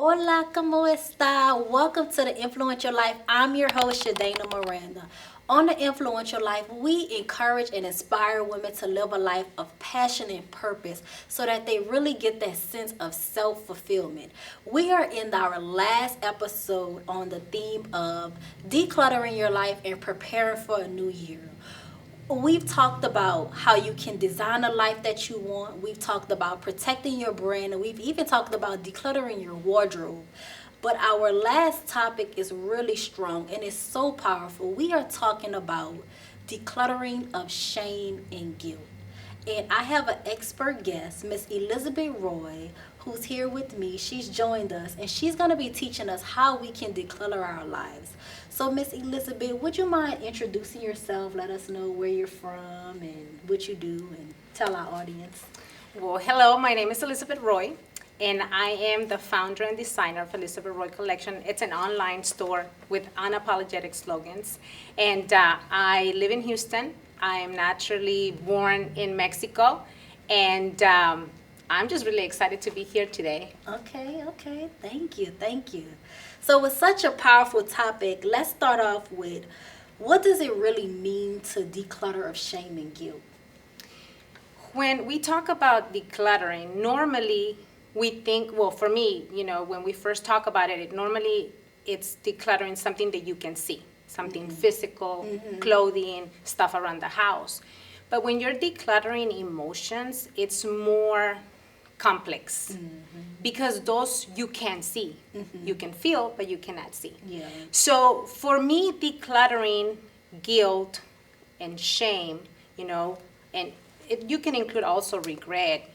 Hola, ¿cómo está? Welcome to the Influential Life. I'm your host, Shadana Miranda. On the Influential Life, we encourage and inspire women to live a life of passion and purpose so that they really get that sense of self-fulfillment. We are in our last episode on the theme of decluttering your life and preparing for a new year. We've talked about how you can design a life that you want. We've talked about protecting your brand, and we've even talked about decluttering your wardrobe. But our last topic is really strong and it's so powerful. We are talking about decluttering of shame and guilt. And I have an expert guest, Miss Elizabeth Roy, who's here with me. She's joined us and she's going to be teaching us how we can declutter our lives. So, Miss Elizabeth, would you mind introducing yourself? Let us know where you're from and what you do and tell our audience. Well, hello, my name is Elizabeth Roy, and I am the founder and designer of Elizabeth Roy Collection. It's an online store with unapologetic slogans. And I live in Houston. I am naturally born in Mexico, and I'm just really excited to be here today. Okay. Thank you. So with such a powerful topic, let's start off with what does it really mean to declutter of shame and guilt? When we talk about decluttering, normally we think, well, for me, when we first talk about it, normally it's decluttering something that you can see, something physical, clothing, stuff around the house. But when you're decluttering emotions, it's more complex because those you can see. You can feel, but you cannot see. Yeah. So for me, decluttering guilt and shame, and you can include also regret.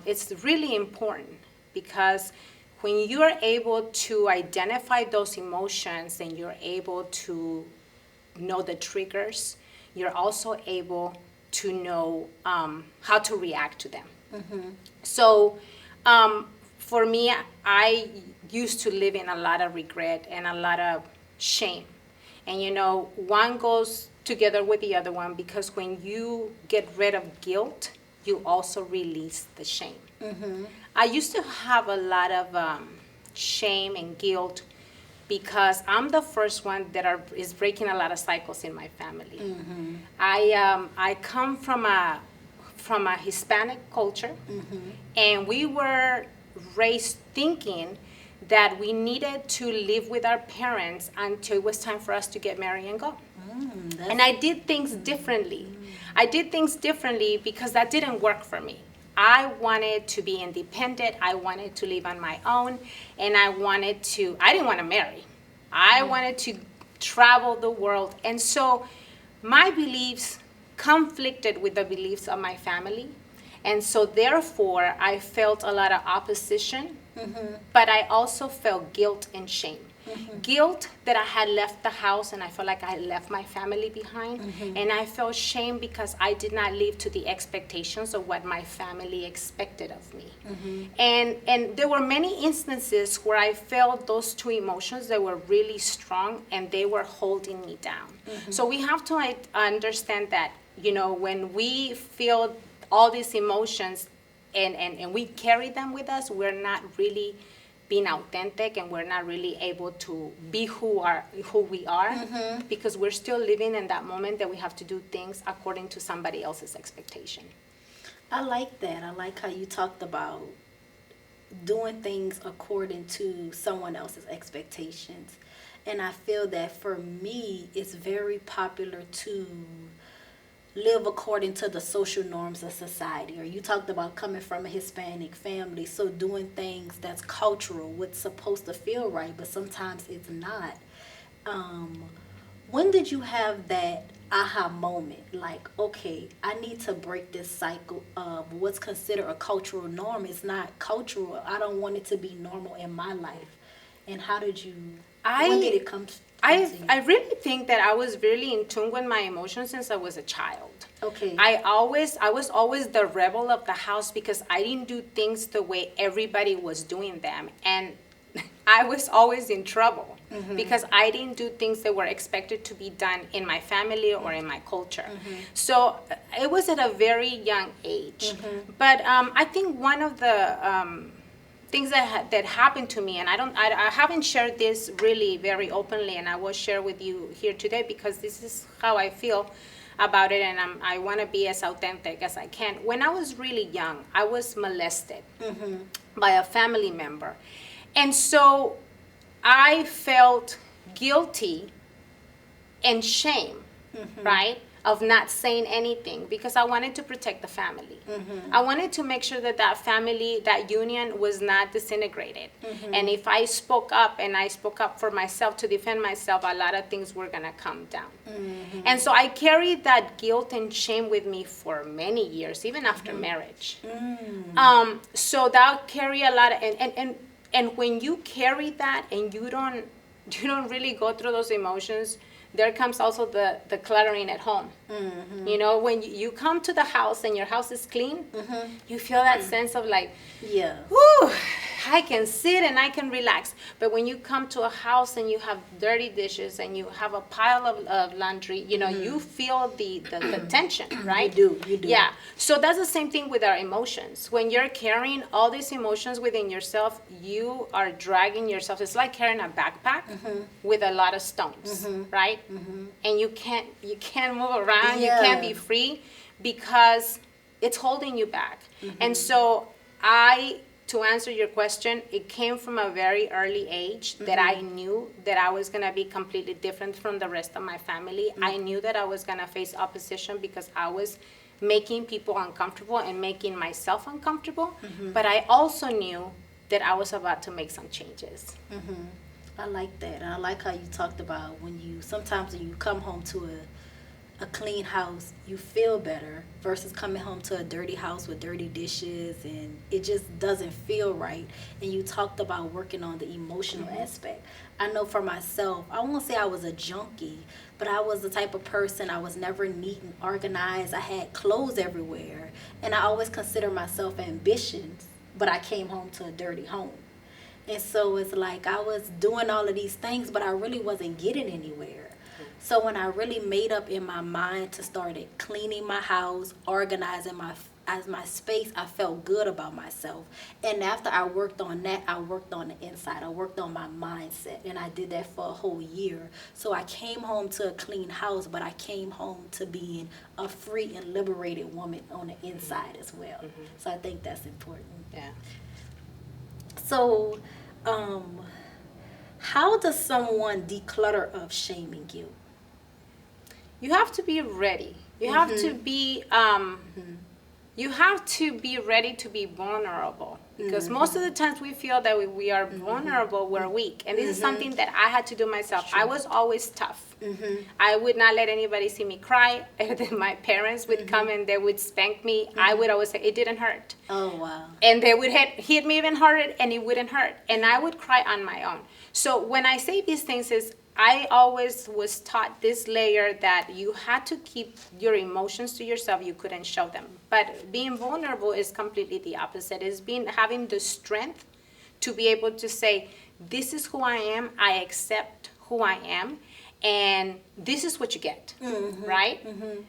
It's really important because when you are able to identify those emotions and you're able to know the triggers, you're also able to know how to react to them. So for me, I used to live in a lot of regret and a lot of shame. And one goes together with the other one because when you get rid of guilt, you also release the shame. I used to have a lot of shame and guilt because I'm the first one that is breaking a lot of cycles in my family. I come from a Hispanic culture, and we were raised thinking that we needed to live with our parents until it was time for us to get married and go. And I did things differently. I did things differently because that didn't work for me. I wanted to be independent. I wanted to live on my own. And I didn't want to marry. I wanted to travel the world. And so my beliefs conflicted with the beliefs of my family. And so therefore, I felt a lot of opposition, but I also felt guilt and shame. Guilt that I had left the house and I felt like I had left my family behind. And I felt shame because I did not live to the expectations of what my family expected of me. And there were many instances where I felt those two emotions that were really strong and they were holding me down. So we have to understand that, when we feel all these emotions and we carry them with us, we're not really being authentic and we're not really able to be who we are because we're still living in that moment that we have to do things according to somebody else's expectation. I like that. I like how you talked about doing things according to someone else's expectations. And I feel that for me, it's very popular to live according to the social norms of society. Or you talked about coming from a Hispanic family, so doing things that's cultural, what's supposed to feel right, but sometimes it's not. When did you have that aha moment, like, okay, I need to break this cycle of what's considered a cultural norm. It's not cultural. I don't want it to be normal in my life. And how did you, when did I it come to you? I really think that I was really in tune with my emotions since I was a child. Okay. I was always the rebel of the house because I didn't do things the way everybody was doing them, and I was always in trouble because I didn't do things that were expected to be done in my family or in my culture. So it was at a very young age. But I think one of the things that happened to me, and I haven't shared this really very openly, and I will share with you here today because this is how I feel about it, and I want to be as authentic as I can. When I was really young, I was molested by a family member, and so I felt guilty and shame, right? Of not saying anything because I wanted to protect the family. I wanted to make sure that that family, that union was not disintegrated. And if I spoke up and I spoke up for myself to defend myself, a lot of things were going to come down. And so I carried that guilt and shame with me for many years, even after marriage. So that carry a lot of, and when you carry that and you don't really go through those emotions, there comes also the cluttering at home. You know, when you come to the house and your house is clean, you feel that sense of like, Yeah. whew, I can sit and I can relax. But when you come to a house and you have dirty dishes and you have a pile of laundry, you know, you feel the tension, right? You do. Yeah. So that's the same thing with our emotions. When you're carrying all these emotions within yourself, you are dragging yourself. It's like carrying a backpack with a lot of stones, right? And you can't move around. Yeah. You can't be free because it's holding you back. And so to answer your question, it came from a very early age that I knew that I was going to be completely different from the rest of my family. I knew that I was going to face opposition because I was making people uncomfortable and making myself uncomfortable. But I also knew that I was about to make some changes. I like that. And I like how you talked about sometimes when you come home to a clean house, you feel better versus coming home to a dirty house with dirty dishes and it just doesn't feel right. And you talked about working on the emotional aspect. I know for myself, I won't say I was a junkie, but I was the type of person, I was never neat and organized. I had clothes everywhere. And I always consider myself ambitious, but I came home to a dirty home. And so it's like I was doing all of these things, but I really wasn't getting anywhere. So when I really made up in my mind to start cleaning my house, organizing my space, I felt good about myself. And after I worked on that, I worked on the inside. I worked on my mindset, and I did that for a whole year. So I came home to a clean house, but I came home to being a free and liberated woman on the inside as well. So I think that's important. Yeah. So, how does someone declutter of shame and guilt? You have to be ready. You have to be you have to be ready to be vulnerable because most of the times we feel that we are vulnerable, we're weak, and this is something that I had to do myself. I was always tough. I would not let anybody see me cry. My parents would come and they would spank me. I would always say it didn't hurt. Oh, wow. And they would hit me even harder, and it wouldn't hurt, and I would cry on my own. So when I say these things is I always was taught this layer that you had to keep your emotions to yourself. You couldn't show them. But being vulnerable is completely the opposite. It's having the strength to be able to say, this is who I am. I accept who I am. And this is what you get, right?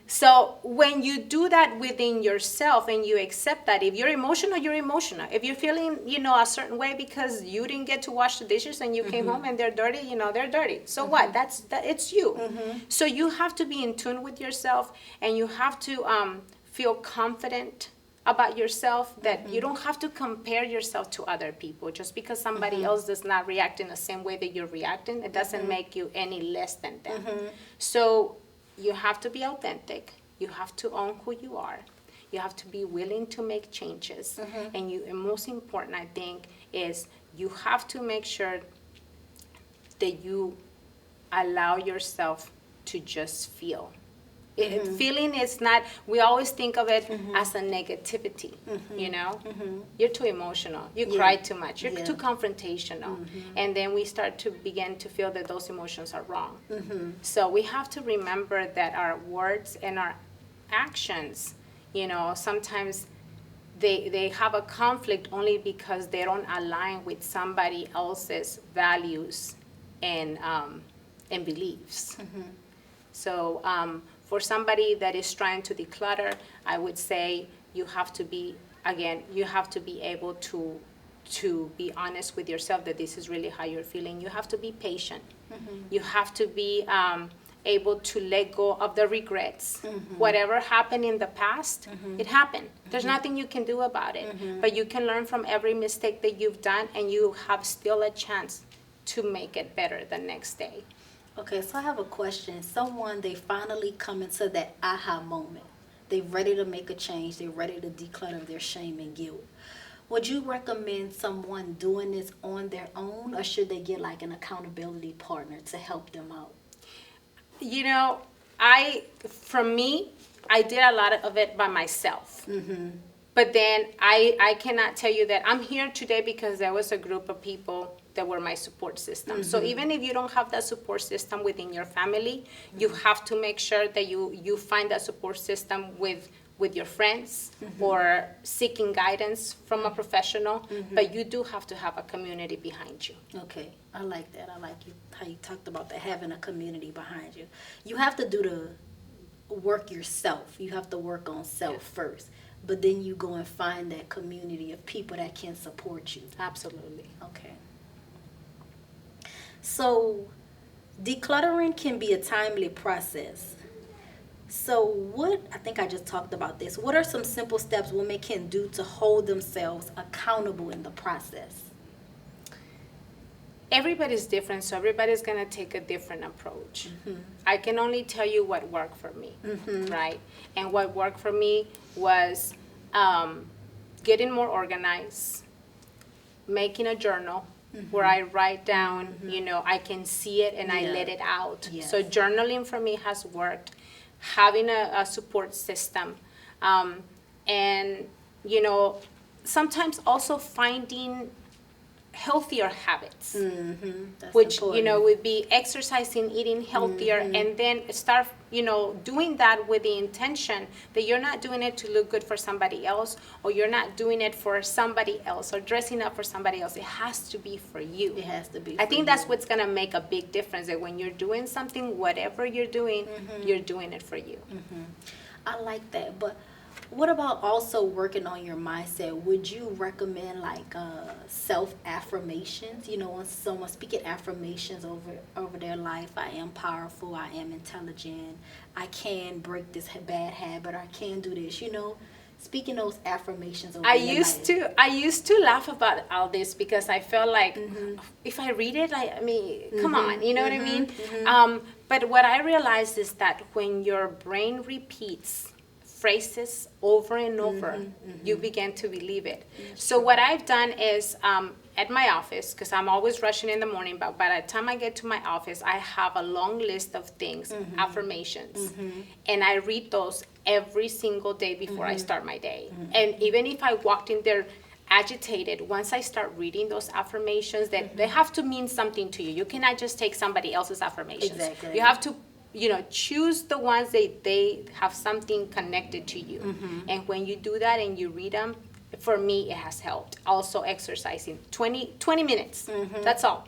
So when you do that within yourself and you accept that, if you're emotional, you're emotional. If you're feeling, a certain way because you didn't get to wash the dishes and you came home and they're dirty, they're dirty. So what? It's you. So you have to be in tune with yourself, and you have to feel confident about yourself, that you don't have to compare yourself to other people. Just because somebody else does not react in the same way that you're reacting, it doesn't make you any less than them. So you have to be authentic. You have to own who you are. You have to be willing to make changes. And most important, I think, is you have to make sure that you allow yourself to just feel. Feeling is not, we always think of it as a negativity, you know? You're too emotional. You cry too much. You're too confrontational. And then we start to begin to feel that those emotions are wrong. So we have to remember that our words and our actions, you know, sometimes they have a conflict only because they don't align with somebody else's values and beliefs. So for somebody that is trying to declutter, I would say you have to be, again, you have to be able to be honest with yourself that this is really how you're feeling. You have to be patient. You have to be able to let go of the regrets. Whatever happened in the past, it happened. There's nothing you can do about it. But you can learn from every mistake that you've done, and you have still a chance to make it better the next day. Okay, so I have a question. Someone, they finally come into that aha moment. They're ready to make a change. They're ready to declutter their shame and guilt. Would you recommend someone doing this on their own, or should they get like an accountability partner to help them out? You know, for me, I did a lot of it by myself. But then I cannot tell you that I'm here today because there was a group of people that were my support system. So even if you don't have that support system within your family, you have to make sure that you find that support system with your friends or seeking guidance from a professional. But you do have to have a community behind you. Okay, I like that. I like how you talked about that, having a community behind you. You have to do the work yourself. You have to work on self first. But then you go and find that community of people that can support you. Absolutely. Okay. So, decluttering can be a timely process. So I think I just talked about this. What are some simple steps women can do to hold themselves accountable in the process? Everybody's different, so everybody's going to take a different approach. I can only tell you what worked for me, right? And what worked for me was getting more organized, making a journal where I write down, you know, I can see it and I let it out. Yes. So journaling for me has worked. Having a support system, and, you know, sometimes also finding healthier habits, which, important. you know, would be exercising, eating healthier, and then start, you know, doing that with the intention that you're not doing it to look good for somebody else, or you're not doing it for somebody else, or dressing up for somebody else. It has to be for you. It has to be I for think you. that's what's going to make a big difference, that when you're doing something, whatever you're doing, you're doing it for you. I like that. But what about also working on your mindset? Would you recommend like self-affirmations? You know, when someone speaking affirmations over their life, I am powerful, I am intelligent, I can break this bad habit, I can do this, you know, speaking those affirmations over I your life. I used to laugh about all this because I felt like if I read it, I mean, come on, you know what I mean? But what I realized is that when your brain repeats phrases over and over, you begin to believe it. So what I've done is at my office, because I'm always rushing in the morning, but by the time I get to my office, I have a long list of things, affirmations, and I read those every single day before I start my day. And even if I walked in there agitated, once I start reading those affirmations, that they have to mean something to you. You cannot just take somebody else's affirmations. Exactly. You have to, you know, choose the ones that they have something connected to you. And when you do that and you read them, for me, it has helped. Also exercising, 20 minutes, that's all.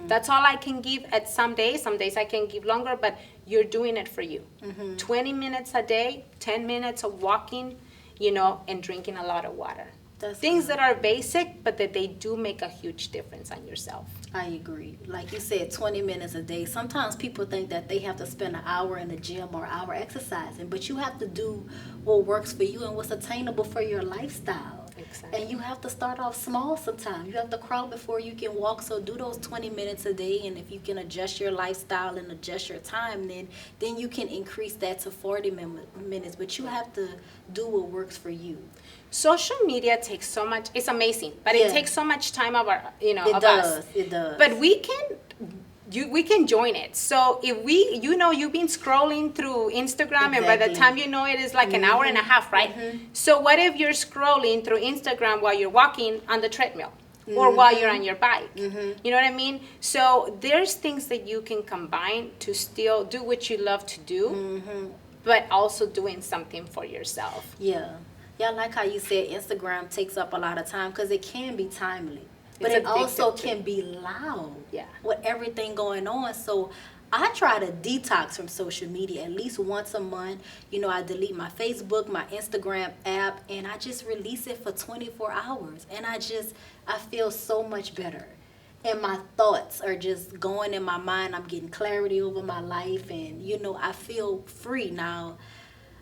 That's all I can give at some days. Some days I can give longer, but you're doing it for you. 20 minutes a day, 10 minutes of walking, you know, and drinking a lot of water. That's Things good. that are basic, but that they do make a huge difference on yourself. I agree. Like you said, 20 minutes a day. Sometimes people think that they have to spend an hour in the gym or an hour exercising, but you have to do what works for you and what's attainable for your lifestyle. Exactly. And you have to start off small sometimes. You have to crawl before you can walk. So do those 20 minutes a day, and if you can adjust your lifestyle and adjust your time, then you can increase that to 40 minutes. But you have to do what works for you. Social media takes so much, it's amazing, but Yeah. it takes so much time of our, you know, It of does. us. It does. But we can we can join it. So if you've been scrolling through Instagram, and by the time you know it is like an hour and a half, right? So what if you're scrolling through Instagram while you're walking on the treadmill? Or while you're on your bike. You know what I mean? So there's things that you can combine to still do what you love to do, but also doing something for yourself. Yeah. Yeah, I like how you said Instagram takes up a lot of time, because it can be timely. But it also can be loud. Yeah. With everything going on. So I try to detox from social media at least once a month. You know, I delete my Facebook, my Instagram app, and I just release it for 24 hours. And I feel so much better. And my thoughts are just going in my mind. I'm getting clarity over my life, and, you know, I feel free now.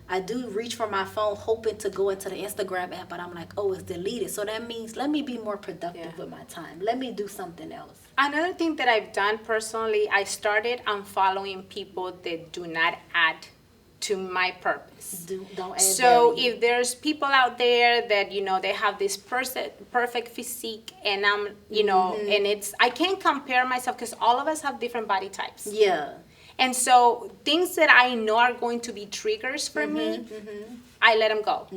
I do reach for my phone hoping to go into the Instagram app, but I'm like, oh, it's deleted. So that means let me be more productive with my time. Let me do something else. Another thing that I've done personally, I started unfollowing people that do not add to my purpose. Don't add so value. if there's people out there that, you know, they have this perfect physique, and I'm, you know, and I can't compare myself, because all of us have different body types. Yeah. And so things that I know are going to be triggers for me, I let them go.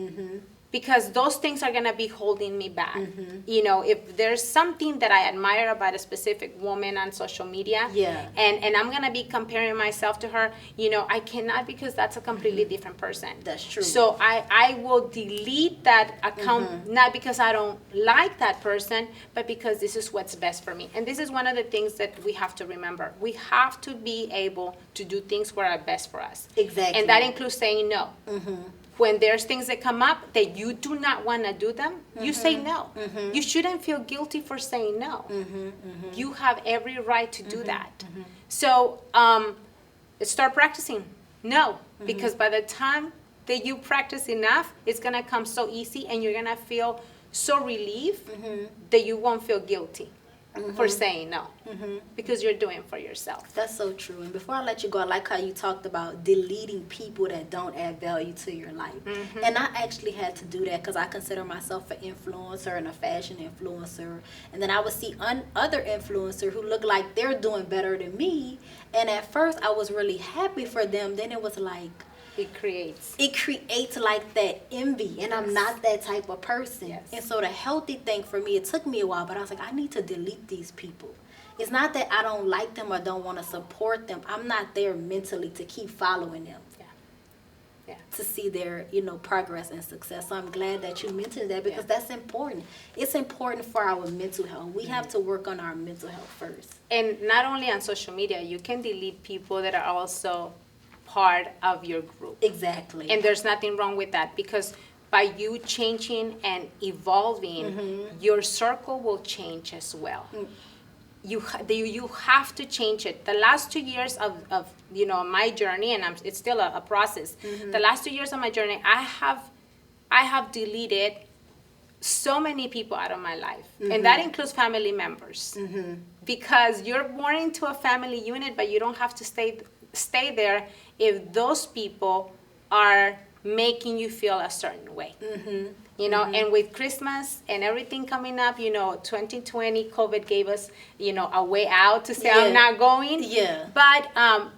Because those things are going to be holding me back. You know, if there's something that I admire about a specific woman on social media, and I'm going to be comparing myself to her, you know, I cannot, because that's a completely different person. That's true. So I will delete that account, not because I don't like that person, but because this is what's best for me. And this is one of the things that we have to remember. We have to be able to do things that are best for us. Exactly. And that includes saying no. When there's things that come up that you do not want to do them, you say no. You shouldn't feel guilty for saying no. You have every right to do that. So start practicing no, because by the time that you practice enough, it's going to come so easy, and you're going to feel so relieved that you won't feel guilty for saying no, because you're doing it for yourself. That's so true. And before I let you go, I like how you talked about deleting people that don't add value to your life. And I actually had to do that, because I consider myself an influencer and a fashion influencer. And then I would see other influencers who look like they're doing better than me. And at first I was really happy for them. Then it was like, It creates like that envy, and I'm not that type of person. And so the healthy thing for me, it took me a while, but I was like, I need to delete these people. It's not that I don't like them or don't want to support them. I'm not there mentally to keep following them. To see their, you know, progress and success. So I'm glad that you mentioned that, because that's important. It's important for our mental health. We have to work on our mental health first. And not only on social media, you can delete people that are also part of your group. Exactly. And there's nothing wrong with that, because by you changing and evolving, your circle will change as well. You have to change it. The last 2 years of you know, my journey, and it's still a process. The last 2 years of my journey, I have deleted so many people out of my life, and that includes family members, because you're born into a family unit, but you don't have to stay there if those people are making you feel a certain way. You know, and with Christmas and everything coming up, you know, 2020, COVID gave us, you know, a way out to say, I'm not going. But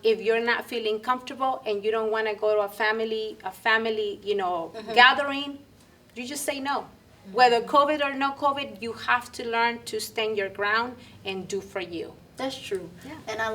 if you're not feeling comfortable and you don't want to go to a family, you know, gathering, you just say no. Whether COVID or no COVID, you have to learn to stand your ground and do for you. That's true. And I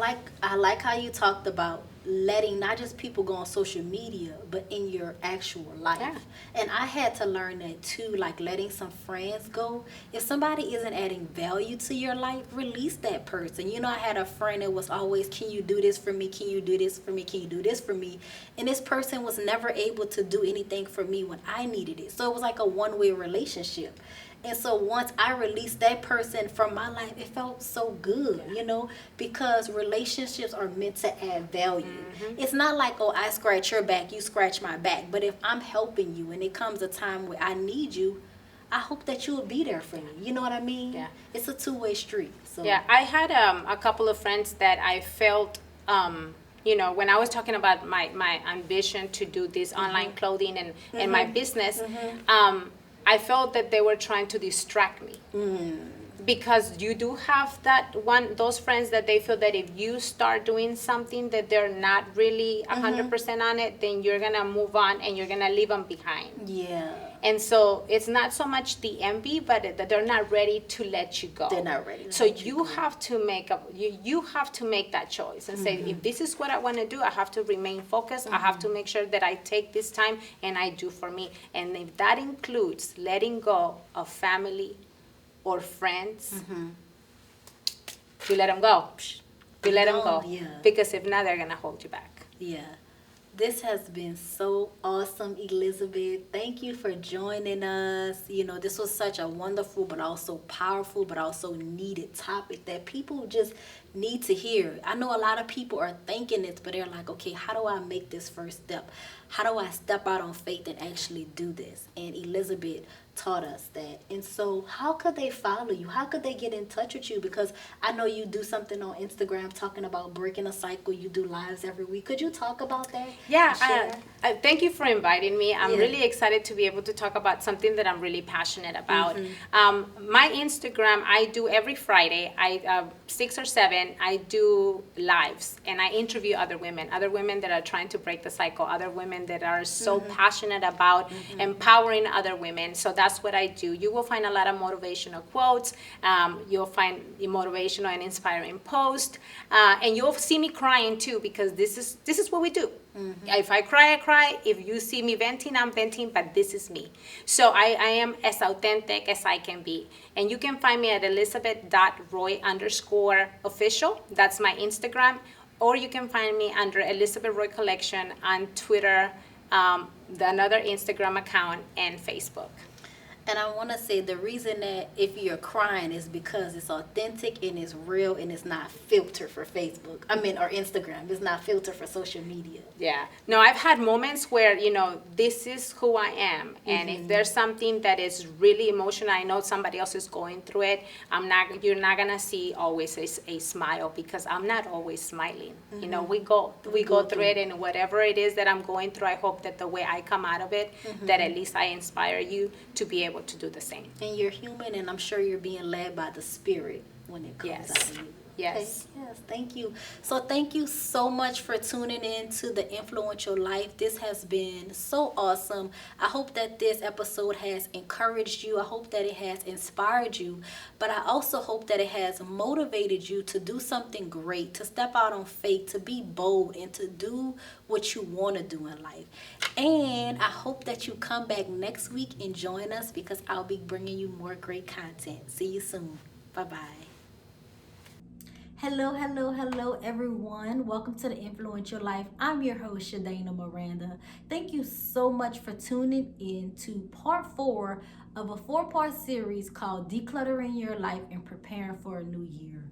like how you talked about letting not just people go on social media, but in your actual life. And I had to learn that too, like letting some friends go. If somebody isn't adding value to your life, release that person. You know, I had a friend that was always, can you do this for me? Can you do this for me? Can you do this for me? And this person was never able to do anything for me when I needed it. So it was like a one-way relationship. And so once I released that person from my life, it felt so good, you know, because relationships are meant to add value. It's not like, oh, I scratch your back, you scratch my back. But if I'm helping you and it comes a time where I need you, I hope that you will be there for me. You know what I mean? It's a two-way street. So. I had a couple of friends that I felt, you know, when I was talking about my ambition to do this online clothing and my business, I felt that they were trying to distract me. because you do have those friends that they feel that if you start doing something that they're not really 100% on it, then you're gonna move on and you're gonna leave them behind. Yeah. And so it's not so much the envy, but that they're not ready to let you go. They're not ready. So you have to make you have to make that choice and say, if this is what I want to do, I have to remain focused. I have to make sure that I take this time and I do for me. And if that includes letting go of family or friends, you let them go. You let them go. Yeah. Because if not, they're gonna hold you back. Yeah. This has been so awesome, Elizabeth. Thank you for joining us. You know, this was such a wonderful, but also powerful, but also needed topic that people just need to hear. I know a lot of people are thinking it, but they're like, okay, how do I make this first step? How do I step out on faith and actually do this? And Elizabeth taught us that. And so how could they follow you? How could they get in touch with you? Because I know you do something on Instagram talking about breaking a cycle. You do lives every week. Could you talk about that? Yeah, thank you for inviting me. I'm Yeah. really excited to be able to talk about something that I'm really passionate about. My Instagram, I do every Friday, 6 or 7, I do lives and I interview other women that are trying to break the cycle, other women that are so passionate about empowering other women. So that's what I do. You will find a lot of motivational quotes. You'll find motivational and inspiring posts, and you'll see me crying too, because this is what we do. If I cry, I cry. If you see me venting, I'm venting, but this is me. So I am as authentic as I can be. And you can find me at elizabeth.roy_official. That's my Instagram. Or you can find me under Elizabeth Roy Collection on Twitter, another Instagram account, and Facebook. And I want to say the reason that if you're crying is because it's authentic and it's real and it's not filtered for Facebook. Or Instagram. It's not filtered for social media. Yeah. No, I've had moments where, this is who I am. And if there's something that is really emotional, I know somebody else is going through it, you're not going to see always a smile, because I'm not always smiling. We go through it, and whatever it is that I'm going through, I hope that the way I come out of it, that at least I inspire you to be able to do the same. And you're human, and I'm sure you're being led by the Spirit when it comes out of you. Yes. Okay. Yes, thank you. So thank you so much for tuning in to The Influential Life. This has been so awesome. I hope that this episode has encouraged you. I hope that it has inspired you. But I also hope that it has motivated you to do something great, to step out on faith, to be bold, and to do what you want to do in life. And I hope that you come back next week and join us, because I'll be bringing you more great content. See you soon. Bye-bye. Hello, everyone. Welcome to The Influential Life. I'm your host, Shadana Miranda. Thank you so much for tuning in to part 4 of a 4-part series called Decluttering Your Life and Preparing for a New Year.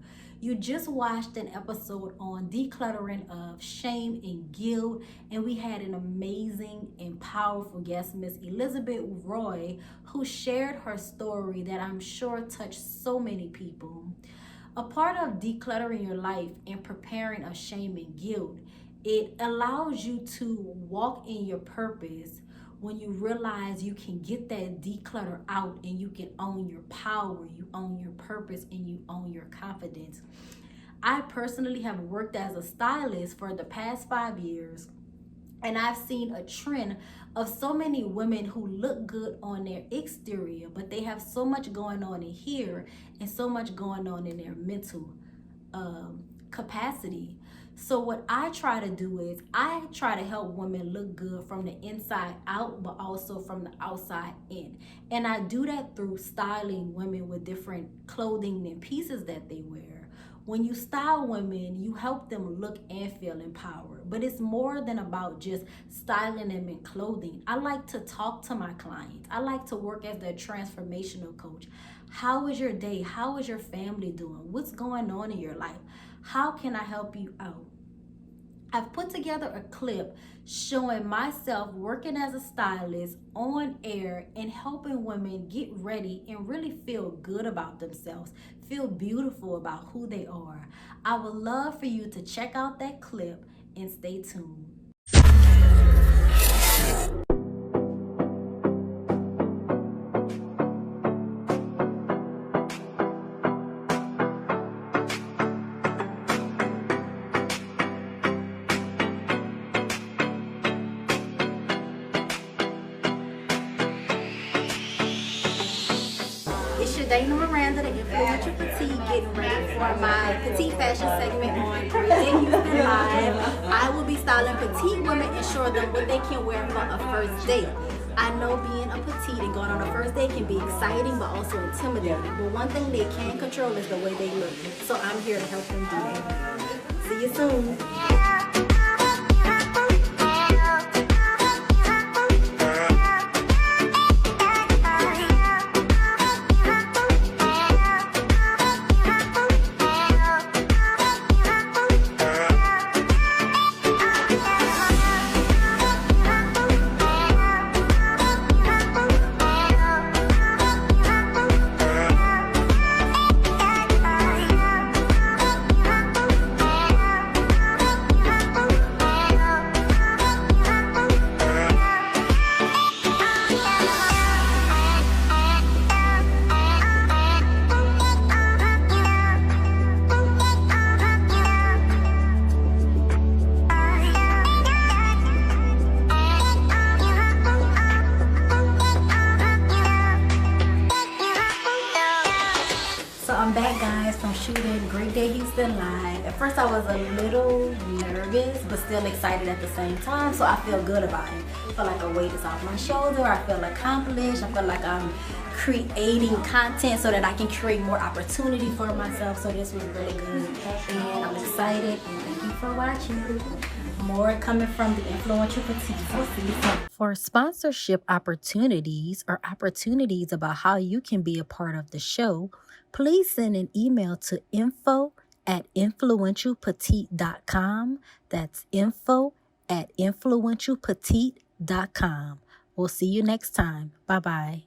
You just watched an episode on decluttering of shame and guilt, and we had an amazing and powerful guest, Miss Elizabeth Roy, who shared her story that I'm sure touched so many people. A part of decluttering your life and preparing of shame and guilt, it allows you to walk in your purpose when you realize you can get that declutter out and you can own your power, you own your purpose, and you own your confidence. I personally have worked as a stylist for the past 5 years, and I've seen a trend of so many women who look good on their exterior, but they have so much going on in here and so much going on in their mental capacity. So what I try to do is I try to help women look good from the inside out, but also from the outside in. And I do that through styling women with different clothing and pieces that they wear. When you style women, you help them look and feel empowered. But it's more than about just styling them in clothing. I like to talk to my clients. I like to work as their transformational coach. How is your day? How is your family doing? What's going on in your life? How can I help you out? I've put together a clip showing myself working as a stylist on air and helping women get ready and really feel good about themselves, feel beautiful about who they are. I would love for you to check out that clip and stay tuned. Shadayna Miranda, the Influential Petite, getting ready for my petite fashion segment on Great Day Houston Live. I will be styling petite women and showing them what they can wear for a first date. I know being a petite and going on a first date can be exciting but also intimidating. But one thing they can control is the way they look. So I'm here to help them do that. See you soon. I'm back, guys, from shooting Great Day Houston Live. At first I was a little nervous but still excited at the same time, so I feel good about it. I feel like a weight is off my shoulder. I feel accomplished. I feel like I'm creating content so that I can create more opportunity for myself. So this was really good and I'm excited, and thank you for watching. More coming from the Influential Petite. For sponsorship opportunities or opportunities about how you can be a part of the show, please send an email to info@influentialpetite.com. That's info@influentialpetite.com. We'll see you next time. Bye-bye.